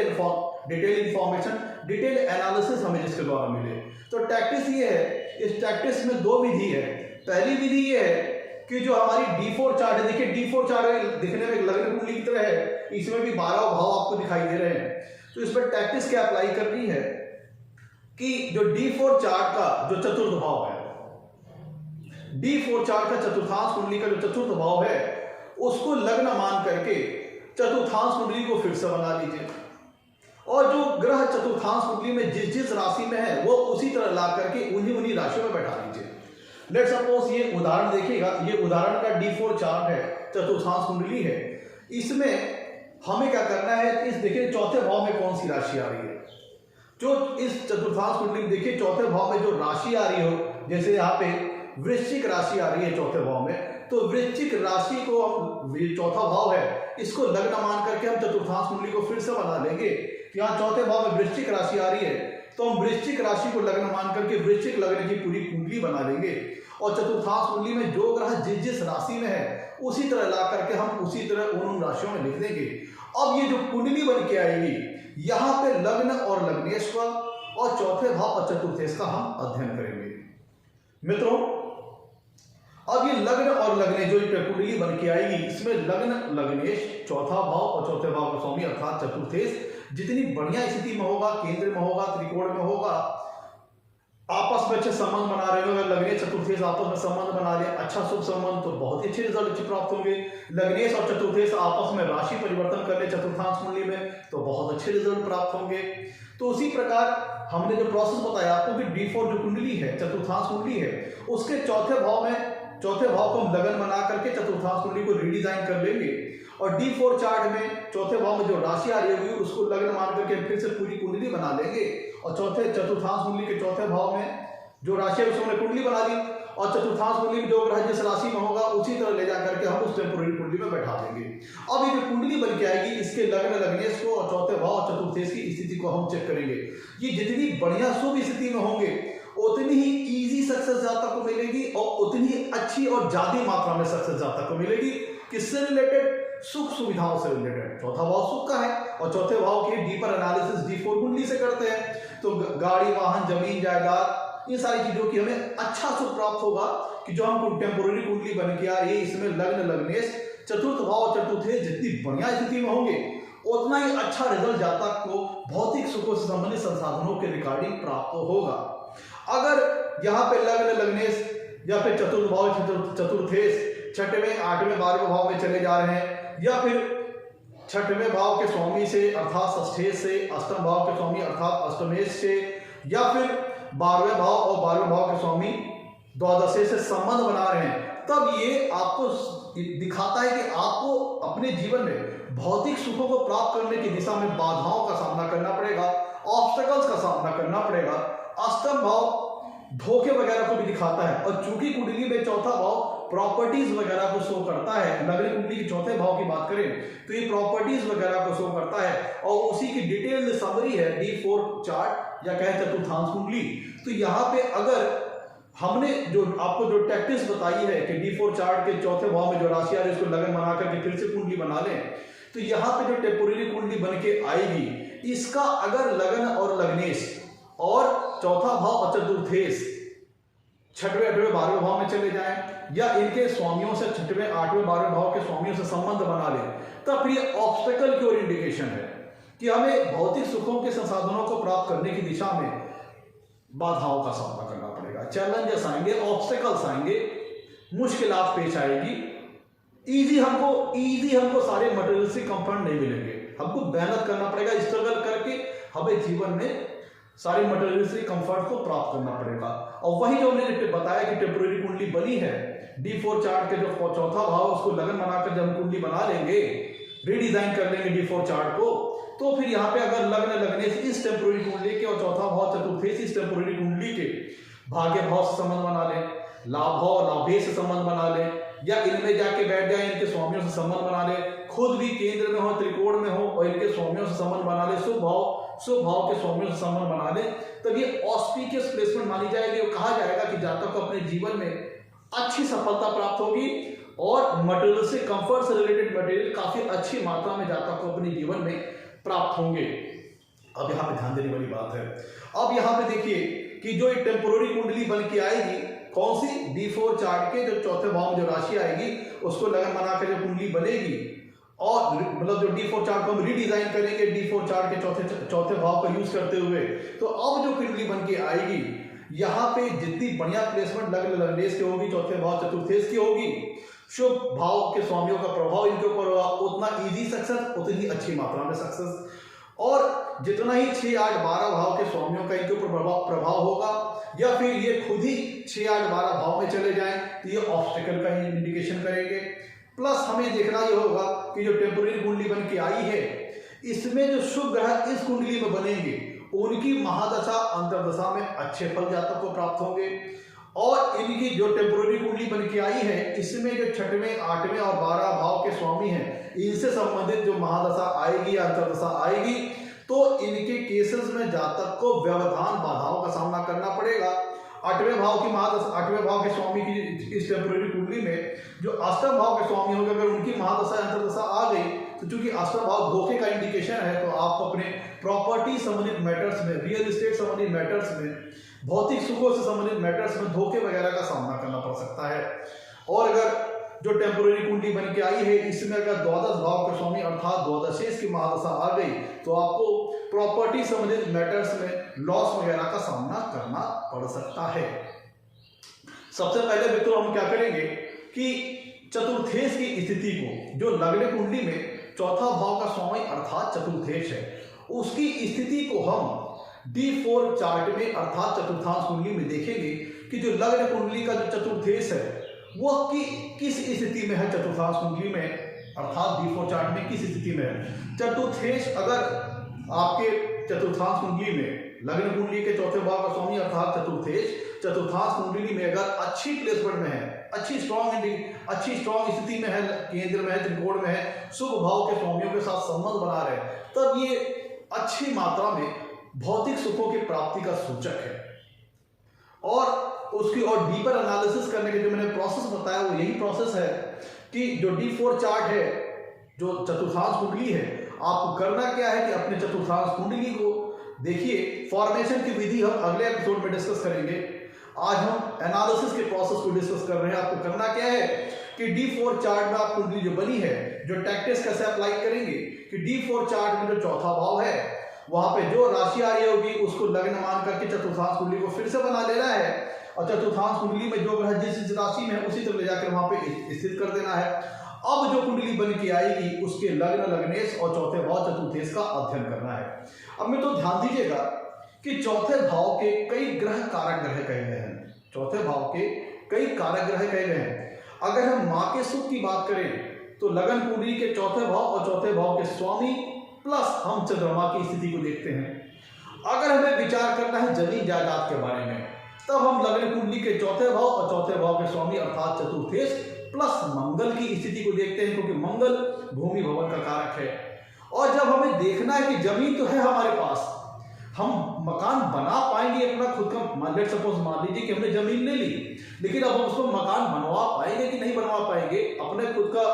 इंफॉर्मेशन, डिटेल एनालिसिस हमें जिसके द्वारा मिले। तो टैक्टिक्स ये है, इस टैक्टिक्स में दो विधि है। पहली विधि ये है कि जो हमारी D4 चार्ट है, देखिए D4 चार्ट दिखने में लग्न कुंडली की तरह है, इसमें भी 12 भाव आपको दिखाई दे रहे हैं। तो इस पर टैक्टिक्स क्या अप्लाई करनी है कि जो D4 चार्ट का जो चतुर्थ भाव है, D4 चार्ट का चतुर्थांश कुंडली का जो चतुर्थ भाव है, उसको लग्न मान करके चतुर्थांश कुंडली को फिर से बना लीजिए और जो ग्रह चतुर्थांश कुंडली में जिस जिस राशि में है वो उसी तरह ला करके उन्हीं राशियों में बैठा लीजिए। लेट सपोज ये उदाहरण देखिएगा, ये उदाहरण का D4 चार्ट है, चतुर्थांश कुंडली है। इसमें हमें क्या करना है, इस देखिए चौथे भाव में कौन सी राशि आ रही है। जो इस चतुर्थांश कुंडली में देखिए चौथे भाव में जो राशि आ रही हो, जैसे यहाँ पे वृश्चिक राशि आ रही है चौथे भाव में, तो वृश्चिक राशि को हम, चौथा भाव है, इसको लग्न मान करके हम चतुर्थांश कुंडली को फिर से बना लेंगे। यहाँ चौथे भाव में वृश्चिक राशि आ रही है तो हम वृश्चिक राशि को लग्न मान करके वृश्चिक लग्न की पूरी कुंडली बना लेंगे और चतुर्थांश कुंडली में जो ग्रह जिस जिस राशि में है उसी तरह ला करके हम उसी तरह उन राशियों में लिख देंगे। अब ये जो कुंडली बन के आएगी, यहाँ पे लग्न और लग्नेश का और चौथे भाव और चतुर्थेश का हम अध्ययन करेंगे। मित्रों, अब ये लग्न और लग्नेश जो कुंडली बन के आएगी, इसमें लग्न लग्नेश चौथा भाव और चौथे भाव का स्वामी अर्थात चतुर्थेश जितनी बढ़िया स्थिति में होगा, केंद्र में होगा, त्रिकोण में होगा, आपस में अच्छे संबंध बना रहे हो, लग्नेश चतुर्थेश आपस में संबंध बना ले, अच्छा शुभ संबंध, तो बहुत ही अच्छे रिजल्ट अच्छे प्राप्त होंगे। लग्नेश और चतुर्थेश आपस में राशि परिवर्तन कर ले चतुर्थांश कुंडली में, तो बहुत अच्छे रिजल्ट प्राप्त होंगे। तो उसी प्रकार हमने जो प्रोसेस बताया आपको कि D4 जो कुंडली है, चतुर्थांश कुंडली है, उसके चौथे भाव को हम लगन बना करके चतुर्थांश कुंडली को रीडिजाइन कर लेंगे और D4 चार्ट में चौथे भाव में जो राशि आ रही होगी उसको लगन मान करके फिर से पूरी कुंडली बना लेंगे और चतुर्थांश कुंडली के चौथे भाव में जो राशि है उसमें कुंडली बना ली और चतुर्थांश कुंडली में जो ग्रह जिस राशि में होगा उसी तरह ले जा करके हम उस टेम्पोररी कुंडली में बैठा देंगे। अब ये जो कुंडली बन के आएगी, इसके लग्न लग्नेश को और चौथे भाव और चतुर्थेश की स्थिति को हम चेक करेंगे। ये जितनी बढ़िया शुभ स्थिति में होंगे उतनी ही इजी सक्सेस जातक को मिलेगी और उतनी ही अच्छी और ज्यादा मात्रा में सक्सेस जातक को मिलेगी। किससे रिलेटेड? सुख सुविधाओं से रिलेटेड। चौथा भाव सुख का है और चौथे भाव की डीपर एनालिसिस D4 कुंडली से करते हैं, तो गाड़ी, वाहन, जमीन, जायदाद, ये सारी चीजों की हमें अच्छा सुख प्राप्त होगा कि जो हम टेम्पोररी कुंडली बन के आ रही है, इसमें लग्न लग्नेश चतुर्थ भाव और चतुर्थेश जितनी बढ़िया स्थिति में होंगे उतना ही अच्छा रिजल्ट जातक को भौतिक सुखों से संबंधित संसाधनों के रिगार्डिंग प्राप्त होगा। अगर यहाँ पे लग्न लग्नेश या फिर चतुर्थ भाव चतुर्थेश छठवें, आठवें, 12वें भाव में चले जा रहे हैं, या फिर छठवें भाव के स्वामी से अर्थात षष्ठेश से, अष्टम भाव के स्वामी अर्थात अष्टमेश से, या फिर 12वें भाव और 12वें भाव के स्वामी द्वादशेश से संबंध बना रहे हैं, तब ये आपको दिखाता है कि आपको अपने जीवन में भौतिक सुखों को प्राप्त करने की दिशा में बाधाओं का सामना करना पड़ेगा, ऑब्स्टेकल्स का सामना करना पड़ेगा। अष्टम भाव धोखे वगैरह को भी दिखाता है, और चूंकि कुंडली में चौथा भाव प्रॉपर्टीज वगैरह को शो करता है, लग्न कुंडली के चौथे भाव की बात करें तो ये प्रॉपर्टीज वगैरह को शो करता है, और उसी की डिटेल्ड समरी है D4 चार्ट या कहें चतुर्थांश कुंडली। तो यहाँ पे अगर हमने जो आपको जो टैक्टिक्स बताई है कि D4 चार्ट के चौथे भाव में जो राशि आ रही है उसको लगन बना करके फिर से कुंडली बना लें, तो यहाँ पे जो टेम्पोररी कुंडली बन के आएगी, इसका अगर लगन और लग्नेश और चौथा भाव और चतुर्थेश छठवें, आठवें, 12वें भाव में चले जाएं, या इनके स्वामियों से छठवें, आठवें, 12वें भाव के स्वामियों से संबंध बना ले, तब फिर ये ऑब्स्टेकल की ओर इंडिकेशन है कि हमें भौतिक सुखों के संसाधनों को प्राप्त करने की दिशा में बाधाओं का सामना करना पड़ेगा, चैलेंजेस आएंगे, ऑब्स्टेकल्स आएंगे, मुश्किलात पेश आएगी। इजी हमको सारे मटेरियलिस्टिक कंफर्ट नहीं मिलेंगे, हमको मेहनत करना पड़ेगा, स्ट्रगल करके हमें जीवन में सारे मटेरियलिस्टिक कंफर्ट को प्राप्त करना पड़ेगा। और वही जो हमने बताया कि टेम्पोररी कुंडली बनी है, D4 चार्ट के जो चौथा भाव उसको लगन बनाकर जब हम कुंडली बना लेंगे, रीडिजाइन कर लेंगे D4 चार्ट को, तो फिर यहाँ पे अगर लग्न लगने से इस टेम्पोररी कुंडली के और चौथा भाव चतुर्थेश इस टेम्पोररी कुंडली के भाग्य भाव से संबंध बना ले, लाभ भाव लाभेश से संबंध बना ले, या इनमें जाके बैठ जाए, इनके स्वामियों से संबंध बना ले, खुद भी केंद्र में हो, त्रिकोण में हो और इनके स्वामियों से संबंध बना ले, शुभ भाव के स्वामियों से संबंध बना ले, तब ये ऑस्पिशियस प्लेसमेंट मानी जाएगी और कहा जाएगा कि जातक को अपने जीवन में अच्छी सफलता प्राप्त होगी और मटेरियल से कंफर्ट से रिलेटेड मटेरियल काफी अच्छी मात्रा में जातक को अपने जीवन में प्राप्त होंगे। अब यहाँ पे ध्यान देने वाली बात है, अब यहाँ पे देखिए कि जो एक टेम्पोररी कुंडली बन के आएगी, कौन सी D4 चार्ट के जो चौथे भाव में जो राशि आएगी उसको लगन बनाकर जो कुंडली बनेगी, और मतलब जो D4 चार्ट को हम रीडिजाइन करेंगे D4 चार्ट के चौथे भाव का यूज करते हुए, तो अब जो कुंडली बन के आएगी, यहाँ पे जितनी बढ़िया प्लेसमेंट लग्न लग्नेश की होगी, चौथे भाव चतुर्थेश की होगी, शुभ भाव के स्वामियों का प्रभाव इनके ऊपर होगा, उतना इजी सक्सेस, उतनी अच्छी मात्रा में सक्सेस, और जितना ही 6, 8, 12 भाव के स्वामियों का इनके ऊपर प्रभाव होगा, या फिर ये खुद ही 6, 8, 12 भाव में चले जाएं, तो ये ऑब्स्टेकल का इंडिकेशन करेंगे। प्लस हमें देखना ये होगा कि जो टेम्पोररी कुंडली बन के आई है, इसमें जो शुभ ग्रह इस कुंडली में बनेंगे, उनकी महादशा अंतर्दशा में अच्छे फल जातक को प्राप्त होंगे, और इनकी जो टेम्पोररी कुंडली बन के आई है, इसमें जो छठवें, 8वें और 12 भाव के स्वामी हैं, इनसे संबंधित जो महादशा आएगी या अंतर्दशा आएगी, तो इनके केसेस में जातक को व्यवधान बाधाओं का सामना करना पड़ेगा। 8वें भाव की महादशा, 8वें भाव के स्वामी की इस टेम्पोररी कुंडली में जो अष्टम भाव के स्वामी होंगे, अगर उनकी महादशा अंतर्दशा आ गई, तो चूंकि अष्टम भाव धोखे का इंडिकेशन है, तो आप अपने प्रॉपर्टी संबंधित मैटर्स में, रियल एस्टेट संबंधित मैटर्स में, भौतिक सुखों से संबंधित मैटर्स में धोखे वगैरह का सामना करना पड़ सकता है। और अगर जो टेम्पोररी कुंडली बन के आई है, इसमें अगर द्वादश भाव के स्वामी अर्थात द्वादशेश की महादशा आ गई, तो आपको प्रॉपर्टी संबंधित मैटर्स में लॉस वगैरह का सामना करना पड़ सकता है। सबसे पहले मित्रों हम क्या करेंगे कि चतुर्थेश की स्थिति को, जो लग्न कुंडली में चौथा भाव का स्वामी अर्थात चतुर्थेश है, उसकी स्थिति को हम D4 चार्ट में अर्थात चतुर्थांश कुंडली में देखेंगे कि जो लग्न कुंडली का जो चतुर्थेश है वह किस स्थिति में है, चतुर्थांश कुंडली में अर्थात D4 चार्ट में किस स्थिति में है। चतुर्थेश अगर आपके चतुर्थांश कुंडली में, लग्न कुंडली के चौथे भाव का स्वामी अर्थात चतुर्थेश चतुर्थांश कुंडली में अगर अच्छी प्लेसमेंट में है, अच्छी स्ट्रॉन्ग स्थिति में है, केंद्र में है, त्रिकोण में है, शुभ भाव के स्वामियों के साथ संबंध बना रहे, तब ये अच्छी मात्रा में भौतिक सुखों की प्राप्ति का सूचक है। और उसकी और डीपर एनालिसिस करने के जो मैंने प्रोसेस बताया वो यही प्रोसेस है कि जो D4 चार्ट है, जो चतुर्थांश कुंडली है, आपको करना क्या है कि अपने चतुर्थांश कुंडली को देखिए। फॉर्मेशन की विधि हम अगले एपिसोड में डिस्कस करेंगे, आज हम एनालिसिस के प्रोसेस को डिस्कस कर रहे हैं। आपको करना क्या है कि D4 चार्ट में आप कुंडली जो बनी है, जो टैक्टिक्स कैसे अप्लाई करेंगे कि D4 चार्ट में जो चौथा भाव है वहां पे जो राशि आ रही होगी उसको लग्न मान करके चतुर्थांश कुंडली को फिर से बना लेना है, और चतुर्थांश कुंडली में जो ग्रह जिस राशि में है उसी तरह ले जाकर वहां पे स्थित कर देना है। अब जो कुंडली बन के आएगी उसके लग्न, लग्नेश और चौथे भाव चतुर्थेश का अध्ययन करना है। अब में तो ध्यान दीजिएगा कि चौथे भाव के कई ग्रह कारक ग्रह कहे गए हैं। चौथे भाव के कई कारक ग्रह कहे गए हैं। अगर हम माँ के सुख की बात करें तो लगन कुंडली के चौथे भाव और चौथे भाव के स्वामी प्लस हम चंद्रमा की स्थिति को देखते हैं। अगर हमें विचार करना है जमीन जायदाद के बारे में तब हम लगन कुंडली के चौथे भाव और चौथे भाव के स्वामी अर्थात चतुर्थेश प्लस मंगल की स्थिति को देखते हैं, क्योंकि मंगल भूमि भवन का कारक है। और जब हमें देखना है कि जमीन तो है हमारे पास, हम मकान बना पाएंगे अपना खुद का, लेट्स सपोज मान लीजिए कि हमने जमीन ले ली, लेकिन अब हम उसको मकान बनवा पाएंगे कि नहीं बनवा पाएंगे, अपने खुद का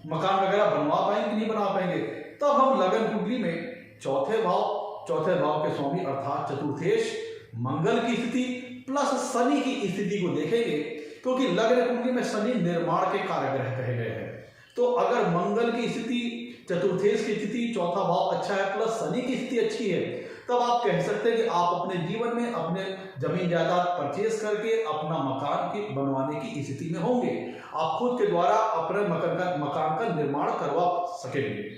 मकान वगैरह बनवा पाएंगे कि नहीं बनवा पाएंगे, तब हम लगन कुंडली में चौथे भाव के स्वामी अर्थात चतुर्थेश मंगल की स्थिति प्लस शनि की स्थिति को देखेंगे, क्योंकि लग्न कुंडली में शनि निर्माण के कारक ग्रह कहे गए हैं। तो अगर मंगल की स्थिति, चतुर्थेश की स्थिति, चौथा भाव अच्छा है प्लस शनि की स्थिति अच्छी है, तब आप कह सकते हैं कि आप अपने जीवन में अपने जमीन जायदाद परचेज करके अपना मकान की बनवाने की स्थिति में होंगे। आप खुद के द्वारा अपने मकान का निर्माण करवा सकेंगे।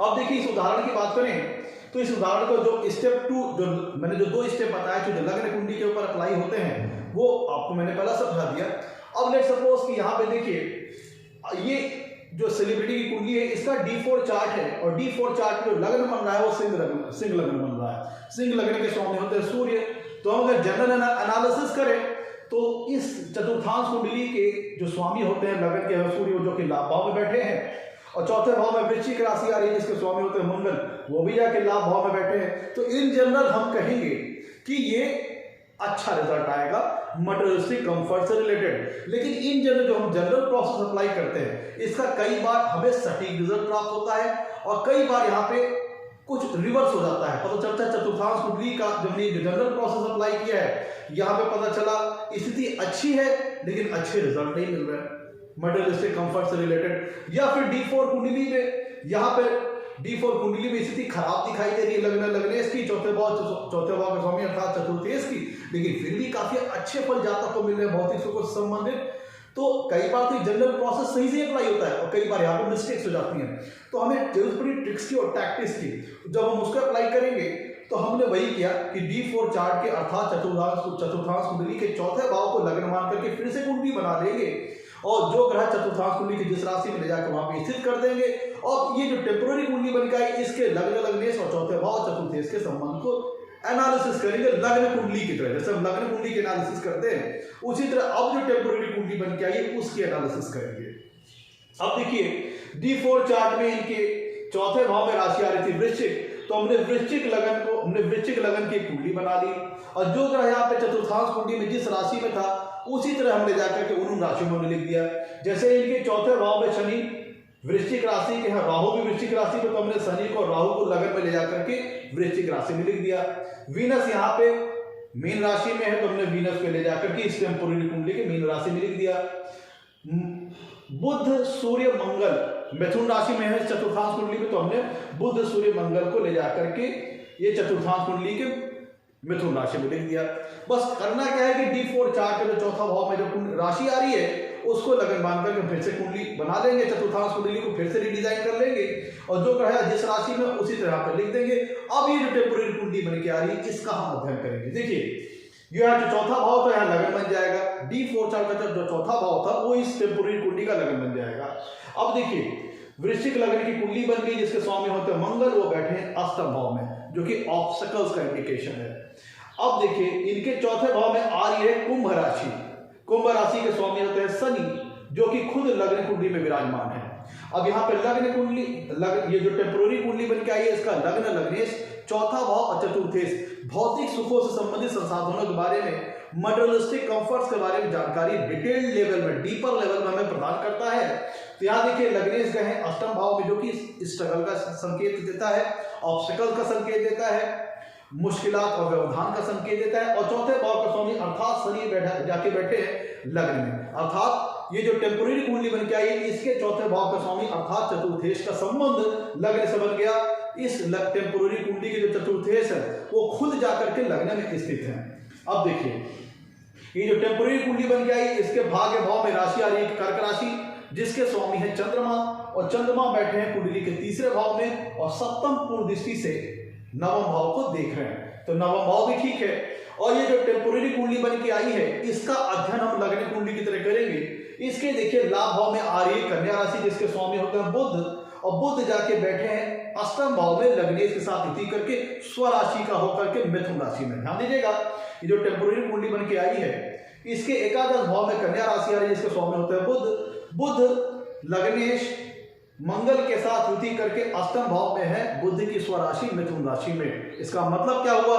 अब देखिए इस उदाहरण की बात करें तो इस उदाहरण को जो स्टेप 2 जो मैंने जो 2 स्टेप बताया जो लग्न कुंडली के ऊपर अप्लाई होते हैं वो आपको मैंने पहला समझा दिया। अब लेट्स सपोज कि यहाँ पे देखिए ये जो सेलिब्रिटी की कुंडली है इसका D4 चार्ट है और D4 चार्ट में जो लग्न बन रहा है वो सिंह लग्न बन रहा है। सिंह लग्न के स्वामी होते हैं सूर्य। तो हम अगर जनरल एनालिसिस करें तो इस चतुर्थांश कुंडली के जो स्वामी होते हैं लग्न के सूर्य जो कि लाभ भाव में बैठे हैं और चौथे भाव में वृश्चिक राशि आ रही है जिसके स्वामी होते हैं मंगल, वो भी जाके लाभ भाव में बैठे हैं। तो इन जनरल हम कहेंगे कि ये अच्छा रिजल्ट आएगा मटेरियलिस्टिक कंफर्ट से रिलेटेड। लेकिन इन जनरल जो हम जनरल प्रोसेस अप्लाई करते हैं इसका कई बार हमें सटीक रिजल्ट प्राप्त होता है और कई बार यहाँ पे कुछ रिवर्स हो जाता है। पता चलता है चतुर्थांश कुंडली का जब हमने जनरल प्रोसेस अप्लाई किया है यहाँ पे पता चला स्थिति अच्छी है लेकिन अच्छे रिजल्ट नहीं मिल रहे हैं मटेरियलिस्टिक कंफर्ट से रिलेटेड। या फिर D4 कुंडली में यहाँ पे D4 कुंडली में स्थिति खराब दिखाई दे रही है लग्नेश की, चौथे भाव के स्वामी अर्थात चतुर्थेश की, लेकिन फिर भी काफी अच्छे फल जातक को मिल रहे हैं भौतिक सुख से संबंधित। तो कई बार तो जनरल प्रोसेस सही से अप्लाई होता है और कई बार यहाँ पे मिस्टेक्स हो जाती हैं। तो हमें टिप्स ट्रिक्स की और टैक्टिक्स की जब हम उसको अप्लाई करेंगे तो हमने वही किया कि D4 चार्ट के अर्थात चतुर्थांश कुंडली के चौथे भाव को लग्न मान करके फिर से कुंडली बना लेंगे और जो ग्रह चतुर्थांश कुंडली की जिस राशि में ले जाकर वहां पे स्थित कर देंगे और ये जो टेम्पोररी कुंडली बन के आई इसके लग्न लग्नेश और चौथे भाव चतुर्थेश के संबंध को एनालिसिस करेंगे लग्न कुंडली की तरह। जैसे हम लग्न कुंडली की एनालिसिस करते हैं उसी तरह अब जो टेम्पोररी कुंडली बन के आई है उसकी एनालिसिस करेंगे। अब देखिए D4 चार्ट में इनके चौथे भाव में राशि आ रही थी वृश्चिक, तो हमने वृश्चिक लगन की कुंडली बना ली और जो ग्रह यहाँ पे चतुर्थांश कुंडली में जिस राशि में था उसी तरह हमने जाकर के उन राशियों में लिख दिया। जैसे इनके चौथे भाव में शनि वृश्चिक राशि के हैं, राहु भी वृश्चिक राशि में, तो हमने शनि को राहु को लगन में ले जाकर के वृश्चिक राशि में लिख दिया। वीनस यहाँ पे मीन राशि में है तो हमने वीनस को ले जाकर के इस टेम्पोररी कुंडली के मीन राशि में लिख दिया। बुध सूर्य मंगल मिथुन राशि में है चतुर्थांश कुंडली में, तो हमने बुध सूर्य मंगल को ले जाकर के ये चतुर्थांश कुंडली के मिथुन राशि में लिख दिया। बस करना क्या है कि D4 चार्ट के जो चौथा भाव में जो राशि आ रही है उसको लगन मान करके फिर से कुंडली बना लेंगे, चतुर्थांश कुंडली को फिर से रिडिजाइन कर लेंगे और जो ग्रह जिस राशि में उसी तरह पर लिख देंगे। अब ये जो टेम्पोररी कुंडली बन के आ रही है इसका हम अध्ययन करेंगे। देखिए यहाँ जो चौथा भाव था यहाँ लगन बन जाएगा, D4 चार्ट का जो चौथा भाव था वो इस टेम्पोररी कुंडली का लगन बन जाएगा। अब देखिए वृश्चिक लगन की कुंडली बन गई जिसके स्वामी होते हैं मंगल, वो बैठे हैं अष्टम भाव में जो कि ऑब्स्टेकल्स का इंडिकेशन है। अब देखिए इनके चौथे भाव में आ रही है कुंभ राशि, कुंभ राशि के स्वामी होते हैं शनि जो कि खुद लग्न कुंडली में विराजमान है। अब यहाँ पे लग्न कुंडली ये जो टेम्पोररी कुंडली बन के आई है इसका लग्न लग्नेश चौथा भाव और चतुर्थेश भौतिक सुखों से संबंधित संसाधनों के बारे में मटेरियलिस्टिक कंफर्ट्स के बारे में जानकारी डिटेल्ड लेवल में डीपर लेवल में हमें प्रदान करता है। तो यहाँ देखिए लग्नेश ग्रह है अष्टम भाव में जो कि स्ट्रगल का संकेत देता है, ऑब्स्टेकल का संकेत देता है, मुश्किलात और व्यवधान का संकेत देता है और चौथे भाव का स्वामी अर्थात शनि जाके बैठे हैं लग्न में। अर्थात ये जो टेम्पोररी कुंडली बन के आई है इसके चौथे भाव का स्वामी अर्थात चतुर्थेश का संबंध लग्न से बन गया। इस टेम्पोररी कुंडली के जो चतुर्थेश है वो खुद जाकर के लग्न में स्थित है। अब देखिए ये जो टेम्पोररी कुंडली बन के आई, इसके भाग्य भाव में राशि आ रही है कर्क राशि, जिसके स्वामी है चंद्रमा, और चंद्रमा बैठे हैं कुंडली के तीसरे भाव में और सप्तम पूर्ण दृष्टि से नवम भाव को देख रहे हैं, तो नवम भाव भी ठीक है। और ये जो टेम्पोररी कुंडली बन के आई है, इसका अध्ययन हम लग्न कुंडली की तरह करेंगे। इसके देखिए लाभ भाव में आ रही है कन्या राशि, जिसके स्वामी होते हैं बुध, और बुध जाके बैठे हैं अष्टम भाव में लग्नेश के साथ युति करके स्वराशि का होकर के मिथुन राशि में। ध्यान दीजिएगा, ये जो टेम्पोररी कुंडली बन के आई है, इसके एकादश भाव में कन्या राशि आ रही है, जिसके स्वामी होते हैं बुध। बुध लग्नेश मंगल के साथ युति करके अष्टम भाव में है, बुध की स्वराशि मिथुन राशि में। इसका मतलब क्या हुआ,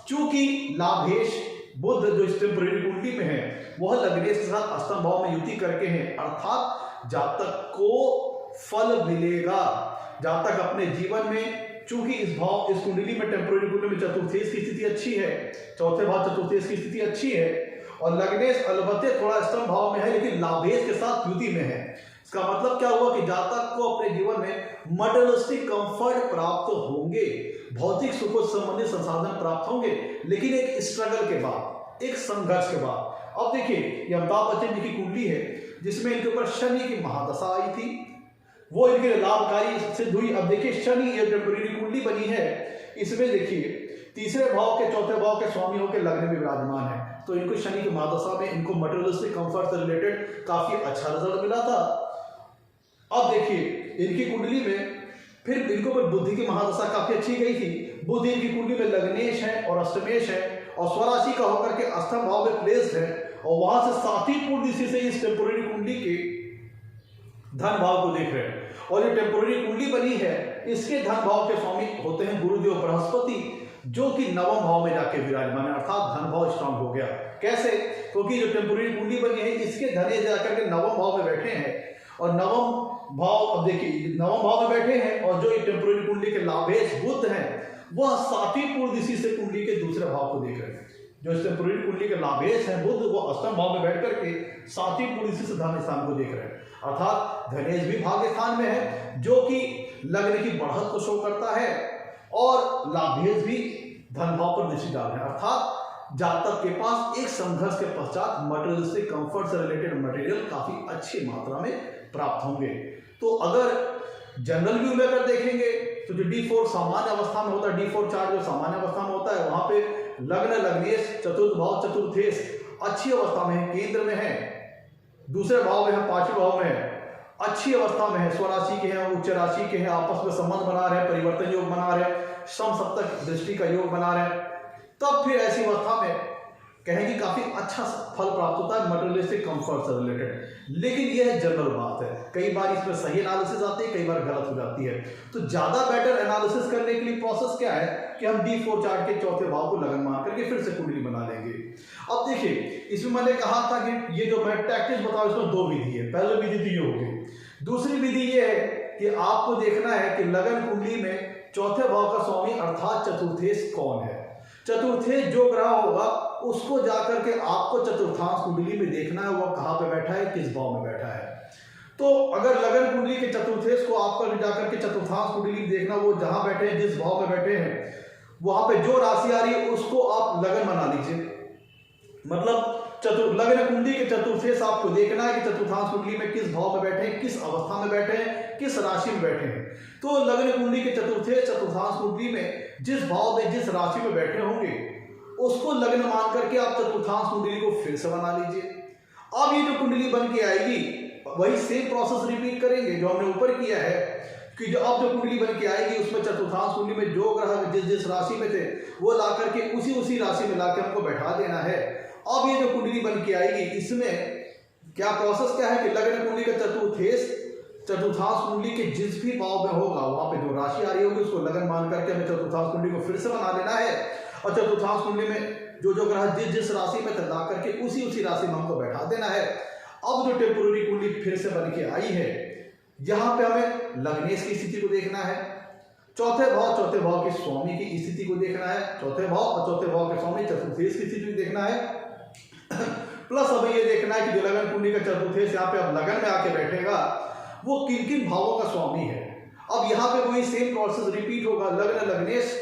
चूंकि लाभेश बुध जो इस टेम्पोररी कुंडली में है वह लग्नेश के साथ अष्टम भाव में युति करके हैं, अर्थात जातक को फल मिलेगा। जातक अपने जीवन में, चूंकि इस कुंडली में टेम्पोररी कुंडली में चतुर्थेश की स्थिति अच्छी है, चौथे भाव चतुर्थेश की स्थिति अच्छी है, और लग्नेश अलबत्ते थोड़ा अष्टम भाव में है लेकिन लाभेश के साथ युति में है। इसका मतलब क्या हुआ कि जातक को अपने जीवन में मटेरियलिस्टिक कंफर्ट प्राप्त होंगे, भौतिक सुख से संबंधित संसाधन प्राप्त होंगे, लेकिन एक स्ट्रगल के बाद, एक संघर्ष के बाद। अब देखिए, ये अमिताभ बच्चन जी की कुंडली है जिसमें इनके ऊपर शनि की महादशा आई थी, वो इनके लिए लाभकारी सिद्ध हुई। अब देखिए, शनि ये टेम्पोररी कुंडली बनी है, इसमें देखिए तीसरे भाव के चौथे भाव के स्वामी होकर लग्न में विराजमान है, तो इनको शनि की महादशा में इनको मटेरियलिस्टिक कंफर्ट से रिलेटेड काफी अच्छा रिजल्ट मिला था। अब देखिए इनकी कुंडली में फिर इनको पर बुद्धि की महादशा काफी अच्छी गई थी। बुद्धि इनकी कुंडली में लग्नेश है और अष्टमेश है और स्वराशि का होकर के अष्टम भाव में प्लेस्ड है, और वहां से सातवीं पूर्ण दृष्टि से इस टेम्पोररी कुंडली के धन भाव को देख रहे हैं। और ये टेम्पोररी कुंडली बनी है, इसके धन भाव के स्वामी होते हैं गुरुदेव बृहस्पति, जो कि नवम भाव में जाके विराजमान है, अर्थात धन भाव स्ट्रांग हो गया। कैसे, क्योंकि जो टेम्पोररी कुंडली बनी है इसके धने जाकर के नवम भाव में बैठे हैं, और नवम भाव, अब देखिए नवम भाव में बैठे हैं, और जो ये टेम्पोररी कुंडली के लाभेश बुध हैं वह सातवीं पूर्ण दृष्टि से कुंडली के दूसरे भाव को देख रहे हैं। जो इस टेम्पोररी कुंडली के लाभेश हैं बुध, वो अष्टम भाव में बैठ करके सातवीं पूर्ण दृष्टि से धन स्थान को देख रहे हैं, अर्थात धनेश भी भाग्य स्थान में है, जो कि लग्न की बढ़त को शो करता है, और लाभेश भी धन भाव पर दृष्टि डाल रहे हैं, अर्थात जातक के पास एक संघर्ष के पश्चात मटेरियलिस्टिक कंफर्ट से रिलेटेड मटेरियल काफी अच्छी मात्रा में प्राप्त होंगे। तो अगर जनरल व्यू में अगर देखेंगे तो जो D4 सामान्य अवस्था में होता है, D4 चार्ट जो सामान्य अवस्था में होता है, वहां पे लग्न लग्नेश चतुर्थ भाव चतुर्थेश अच्छी अवस्था में है, केंद्र में है, दूसरे भाव में है, पांचवें भाव में है, अच्छी अवस्था में है, स्वराशि के हैं, उच्च राशि के हैं, आपस में संबंध बना रहे हैं, परिवर्तन योग बना रहे हैं, सम सप्तक दृष्टि का योग बना रहे हैं, तब फिर ऐसी अवस्था में कहेंगे काफी अच्छा फल प्राप्त होता है मटेरियलिस्टिक कंफर्ट से रिलेटेड। लेकिन यह जनरल बात है, कई बार इसमें सही एनालिसिस आती है, कई बार गलत हो जाती है। तो ज्यादा बेटर एनालिसिस करने के लिए प्रोसेस क्या है कि हम D4 चार्ट के चौथे भाव को लगन मार करके फिर से कुंडली बना लेंगे। अब देखिए, इसमें मैंने कहा था कि ये जो मैं टैक्टिक्स बताऊं इसमें दो विधि है। पहली विधि तो ये होगी, दूसरी विधि ये है कि आपको देखना है कि लगन कुंडली में चौथे भाव का स्वामी अर्थात चतुर्थेश कौन है। चतुर्थेश जो ग्रह होगा उसको जाकर के आपको चतुर्थांश कुंडली में देखना है, वह कहां पे बैठा है, किस भाव में बैठा है। तो अगर लगन कुंडली के चतुर्थेश को आपको जाकर के चतुर्थांश कुंडली में देखना, वो जहां बैठे हैं, जिस भाव में बैठे हैं, वहां पे जो राशि आ रही है उसको आप लगन बना लीजिए। मतलब लगन कुंडली के चतुर्थेश आपको देखना है कि चतुर्थांश कुंडली में किस भाव में बैठे हैं, किस अवस्था में बैठे हैं, किस राशि में बैठे हैं। तो लगन कुंडली के चतुर्थेश चतुर्थांश कुंडली में जिस भाव में जिस राशि में बैठे होंगे उसको लग्न मान करके आप चतुर्थांश कुंडली को फिर से बना लीजिए। अब ये जो कुंडली बन के आएगी वही सेम प्रोसेस रिपीट करेंगे जो हमने ऊपर किया है, कि जो अब जो कुंडली बन के आएगी उसमें चतुर्थांश कुंडली में जो ग्रह जिस जिस राशि में थे वो ला करके उसी राशि में लाके हमको बैठा देना है। अब ये जो कुंडली बन के आएगी इसमें क्या प्रोसेस क्या है कि लगन कुंडली का चतुर्थांश कुंडली के जिस भी भाव में होगा वहां पे जो राशि आ रही होगी उसको लगन मान करके हमें चतुर्थांश कुंडली को फिर से बना लेना है, और चतुर्थांश कुंडली में जो जो ग्रह जिस राशि में थे ला करके उसी राशि में हमको बैठा देना है। अब जो टेम्पोररी कुंडली फिर से बन के आई है, यहाँ पे हमें लग्नेश की स्थिति को देखना है, चौथे भाव के स्वामी की स्थिति को देखना है, चौथे भाव और चौथे भाव के स्वामी चतुर्थेश की स्थिति को देखना है, प्लस हमें ये देखना है कि जो लगन कुंडली का चतुर्थेश यहाँ पे अब लगन में आके बैठेगा वो किन किन भावों का स्वामी है। अब यहाँ पे वही सेम प्रोसेस रिपीट होगा, लग्न लग्नेश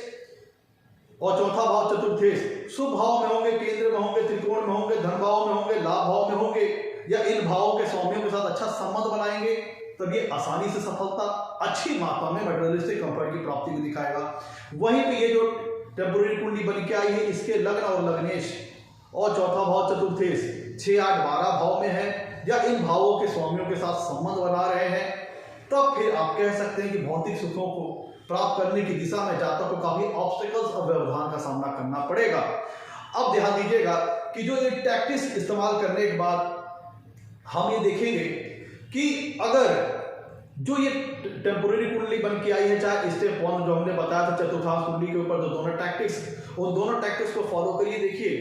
और चौथा भाव चतुर्थेश, शुभ भाव में होंगे, केंद्र में होंगे, त्रिकोण में होंगे, धन भाव में होंगे, लाभ भाव में होंगे, या इन भावों के स्वामियों के साथ अच्छा संबंध बनाएंगे, तब ये आसानी से सफलता, अच्छी मात्रा में मटेरियलिस्टिक कंफर्ट की प्राप्ति को दिखाएगा। वहीं पे ये जो टेम्पोररी कुंडली बन के आई है, इसके लग्न और लग्नेश और चौथा भाव चतुर्थेश 6, 8, 12 भाव में है, या इन भावों के स्वामियों के साथ संबंध बना रहे हैं, तब फिर आप कह सकते हैं कि भौतिक सुखों को प्राप्त करने की दिशा में जातक को काफी ऑब्स्टिकल्स और व्यवधान का सामना करना पड़ेगा। अब ध्यान दीजिएगा कि जो ये टैक्टिक्स इस्तेमाल करने के बाद हम ये देखेंगे कि अगर जो ये टेम्पोररी कुंडली बन के आई है, चाहे स्टेप 1 जो हमने बताया था चतुर्थांश कुंडली के ऊपर, जो दोनों टैक्टिक्स, उन दोनों टैक्टिक्स को फॉलो करिए। देखिए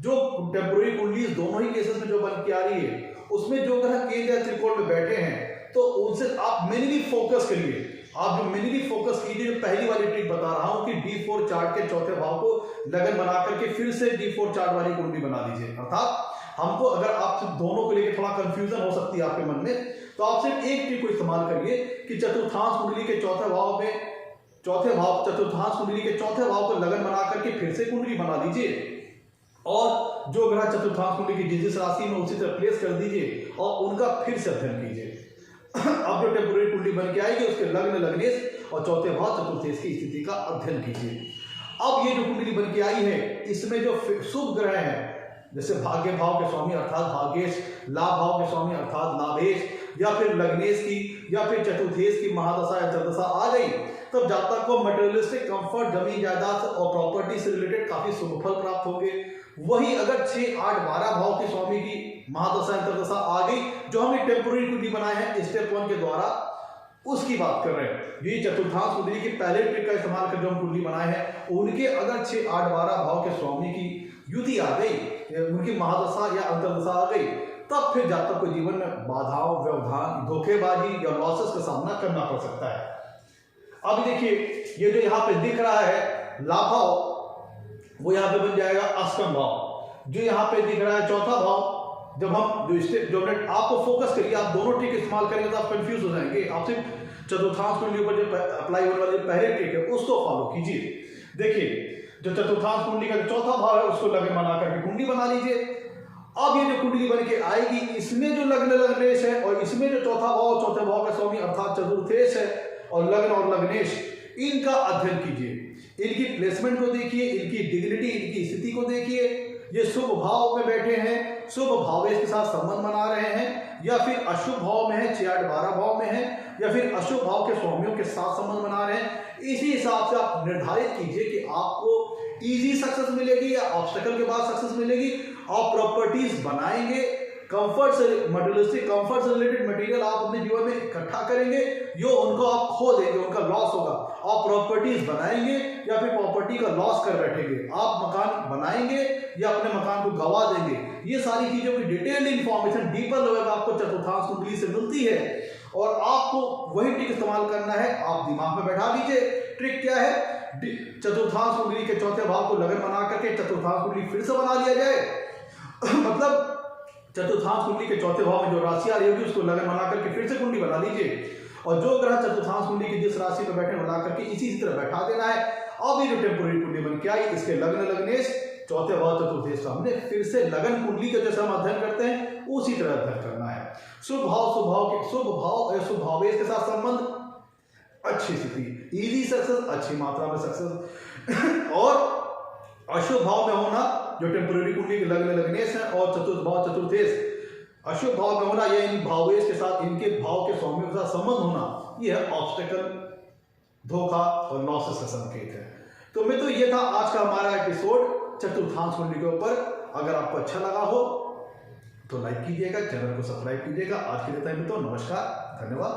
जो टेम्पोररी कुंडली दोनों ही केसेस में जो बन के आ रही है, उसमें जो ग्रह केंद्र या त्रिकोण में बैठे हैं, तो उनसे आप मिनिमली फोकस करिए। आप जो मिनिमली फोकस कीजिए, पहली वाली ट्रिक बता रहा हूं कि D4 चार्ट के चौथे भाव को लगन बना करके फिर से D4 चार्ट वाली कुंडली बना दीजिए। अर्थात हमको, अगर आप दोनों को लेकर थोड़ा कंफ्यूजन हो सकती है आपके मन में, तो आप सिर्फ एक ट्रिक को इस्तेमाल करिए कि चतुर्थांश कुंडली के चौथे भाव में, चतुर्थांश कुंडली के चौथे भाव को लगन बना करके फिर से कुंडली बना लीजिए, और जो ग्रह चतुर्थांश कुंडली की जिस राशि में उसी तरह प्लेस कर दीजिए और उनका फिर से अध्ययन कीजिए। अब जो टेम्पोररी कुंडली बन के आएगी, उसके लग्न, लग्नेश और चौथे भाव चतुर्थेश की स्थिति का अध्ययन कीजिए। अब ये जो कुंडली बन के आई है, इसमें जो शुभ ग्रह हैं, जैसे भाग्य भाव के स्वामी अर्थात भाग्येश, लाभ भाव के स्वामी अर्थात लाभेश, या फिर लग्नेश की या फिर चतुर्थेश की महादशा या चतुर्दशा आ गई, तब जातक को मटेरियलिस्टिक कंफर्ट, जमीन जायदाद और प्रॉपर्टी से रिलेटेड काफी शुभ फल प्राप्त होंगे। वही अगर 6, 8, 12 भाव के स्वामी की महादशा अंतर्दशा आ गई, जो हमने टेम्पोररी कुंडली बनाए हैं स्टेप 1 के द्वारा, उसकी बात कर रहे हैं। ये चतुर्थांश कुंडली की पहले ट्रिक का इस्तेमाल कर जो हम कुंडली बनाए हैं, उनके अगर 6, 8, 12 भाव के स्वामी की युति आ गई, उनकी महादशा या अंतर्दशा आ गई, तब फिर जातक को जीवन में बाधाओं, व्यवधान, धोखेबाजी या लॉसेस का सामना करना पड़ सकता है। अब देखिए ये जो यहाँ पे दिख रहा है लाभ भाव, वो यहाँ पे बन जाएगा अष्टम भाव। जो यहाँ पे दिख रहा है चौथा भाव, जब हम जो आपको फोकस करिए, आप दोनों ट्रिक इस्तेमाल करेंगे तो आप कंफ्यूज हो जाएंगे। आप सिर्फ चतुर्थांश कुंडली पर जो अप्लाई होने वाली पहले ट्रिक है उसको फॉलो कीजिए। देखिए जो चतुर्थांश कुंडली का चौथा भाव है, उसको लगन बना करके कुंडली बना लीजिए। अब ये जो कुंडली बन के आएगी, इसमें जो लग्न, लग्नेश है और इसमें जो चौथा भाव, चौथे भाव का स्वामी अर्थात चतुर्थेश है, और लग्न और लग्नेश, इनका अध्ययन कीजिए। इनकी प्लेसमेंट को देखिए, इनकी डिग्निटी, इनकी स्थिति को देखिए। ये शुभ भाव में बैठे हैं, शुभ भावेश के साथ संबंध बना रहे हैं, या फिर अशुभ भाव में है, 6, 8, 12 भाव में है, या फिर अशुभ भाव के स्वामियों के साथ संबंध बना रहे हैं। इसी हिसाब से आप निर्धारित कीजिए कि आपको इजी सक्सेस मिलेगी या ऑब्स्टेकल के बाद सक्सेस मिलेगी। आप प्रॉपर्टीज बनाएंगे, कंफर्ट से, मटेरियलिस्टिक कंफर्ट से रिलेटेड मटेरियल आप अपने जीवन में इकट्ठा करेंगे, जो उनको आप खो देंगे, उनका लॉस होगा। आप प्रॉपर्टीज बनाएंगे या फिर प्रॉपर्टी का लॉस कर बैठेंगे। आप मकान बनाएंगे या अपने मकान को गवा देंगे। ये सारी चीजों की डिटेल्ड इंफॉर्मेशन डीपर लेवल में आपको चतुर्थांश कुंडली से मिलती है, और आपको वही ट्रिक इस्तेमाल करना है। आप दिमाग में बैठा लीजिए, ट्रिक क्या है, चतुर्थांश कुंडली के चौथे भाव को लगन बना करके चतुर्थांश कुंडली फिर से बना लिया जाए। मतलब चतुर्थांश कुंडली के चौथे भाव में जो राशि आ रही होगी, उसको लगन बना करके फिर से कुंडली बना लीजिए, और जो ग्रह चतुर्थांश कुंडली की जिस राशि पर बैठे बना करके इसी तरह बैठा देना है। अब ये जो टेम्पोररी कुंडली बन के आई, इसके लग्न, लग्नेश, चौथे भाव, चतुर्थेश का हमने फिर से लगन कुंडली का जैसे हम अध्ययन करते हैं उसी तरह अध्ययन करना है। शुभ भाव, शुभ भाव के शुभ भाव, शुभ भावेश के साथ संबंध, अच्छी स्थिति, इजी सक्सेस, अच्छी मात्रा में सक्सेस। और अशुभ भाव में होना, जो टेम्पोररी कुंडली के लग्न, लग्नेश है, और चतुर्थ भाव, चतुर्थेश, अशुभ भाव में होना, यह इन भावेश के साथ, इनके भाव के स्वामियों के साथ संबंध होना, यह है ऑब्स्टेकल, धोखा और लॉसेस का संकेत है। तो मित्रों, ये था आज का हमारा एपिसोड चतुर्थांश कुंडली के ऊपर। अगर आपको अच्छा लगा हो तो लाइक कीजिएगा, चैनल को सब्सक्राइब कीजिएगा। आज के लिए मित्रों, नमस्कार, धन्यवाद।